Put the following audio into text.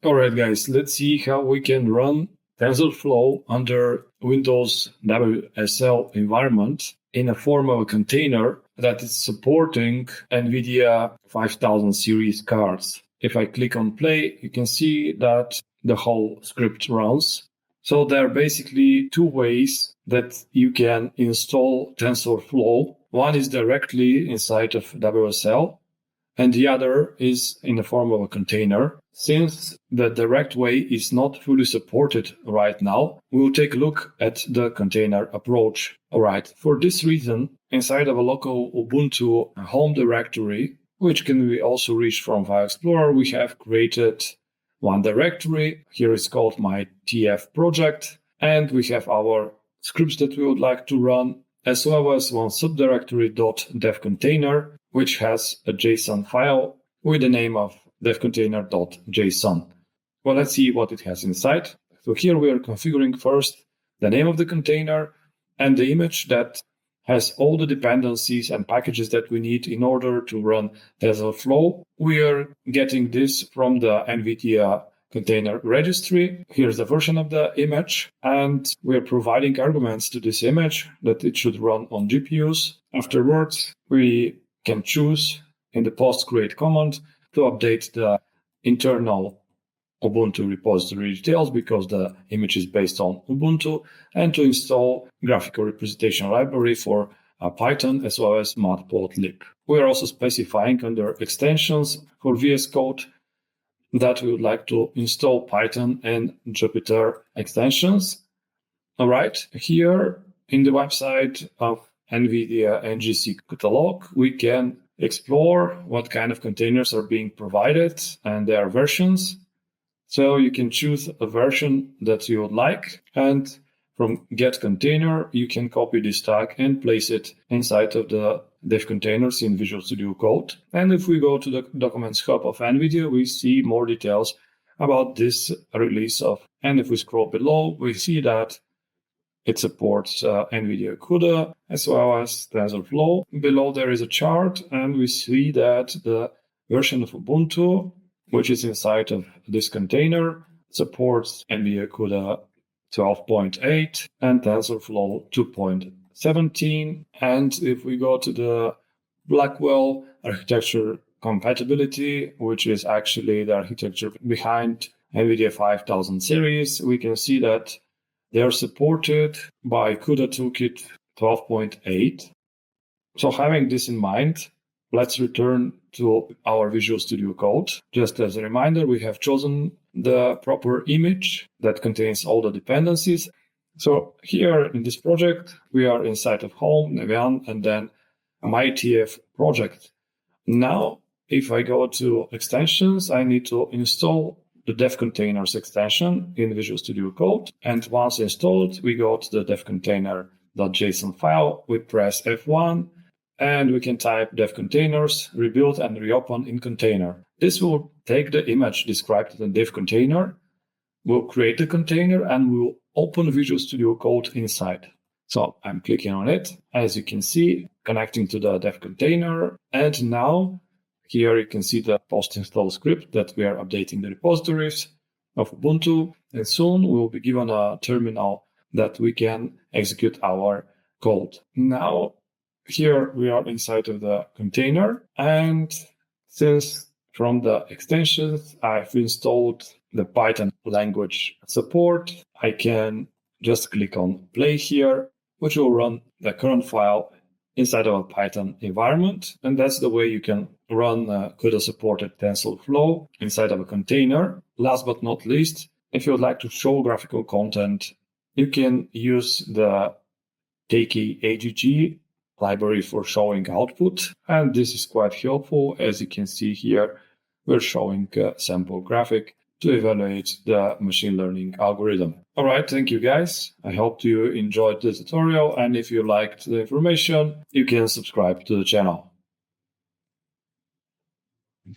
Alright guys, let's see how we can run TensorFlow under Windows WSL environment in a form of a container that is supporting NVIDIA 5000 series cards. If I click on play, you can see that the whole script runs. So there are basically two ways that you can install TensorFlow. One is directly inside of WSL, and the other is in the form of a container. Since the direct way is not fully supported right now, we'll take a look at the container approach. Alright, for this reason, inside of a local Ubuntu home directory, which can be also reached from File Explorer, we have created one directory. Here is called my TF project, and we have our scripts that we would like to run, as well as one subdirectory .dev container, which has a JSON file with the name of devcontainer.json. Well, let's see what it has inside. So here we are configuring first the name of the container and the image that has all the dependencies and packages that we need in order to run TensorFlow. We are getting this from the NVIDIA container registry. Here's the version of the image, and we are providing arguments to this image that it should run on GPUs. Afterwards, we can choose in the post create command to update the internal Ubuntu repository details because the image is based on Ubuntu, and to install graphical representation library for Python as well as matplotlib. We are also specifying under extensions for VSCode that we would like to install Python and Jupyter extensions. All right, here in the website of NVIDIA NGC catalog, we can explore what kind of containers are being provided and their versions. So you can choose a version that you would like, and from get container, you can copy this tag and place it inside of the dev containers in Visual Studio Code. And if we go to the Documents Hub of NVIDIA, we see more details about this release and if we scroll below, we see that it supports NVIDIA CUDA as well as TensorFlow. Below there is a chart, and we see that the version of Ubuntu, which is inside of this container, supports NVIDIA CUDA 12.8 and TensorFlow 2.17. And if we go to the Blackwell architecture compatibility, which is actually the architecture behind NVIDIA 5000 series, we can see that they are supported by CUDA Toolkit 12.8. So having this in mind, let's return to our Visual Studio Code. Just as a reminder, we have chosen the proper image that contains all the dependencies. So here in this project, we are inside of Home, Nevian, and then my TF project. Now, if I go to extensions, I need to install the dev containers extension in Visual Studio Code. And once installed, we go to the devcontainer.json file. We press F1 and we can type dev containers, rebuild and reopen in container. This will take the image described in the dev container, we'll create the container, and we'll open Visual Studio Code inside. So I'm clicking on it, as you can see, connecting to the dev container. And now here you can see the post-install script that we are updating the repositories of Ubuntu. And soon we will be given a terminal that we can execute our code. Now, here we are inside of the container. And since from the extensions, I've installed the Python language support, I can just click on play here, which will run the current file inside of a Python environment. And that's the way you can run CUDA supported TensorFlow inside of a container. Last but not least, if you would like to show graphical content, you can use the Takey AGG library for showing output. And this is quite helpful. As you can see here, we're showing a sample graphic to evaluate the machine learning algorithm. All right, thank you guys. I hope you enjoyed the tutorial, and if you liked the information, you can subscribe to the channel.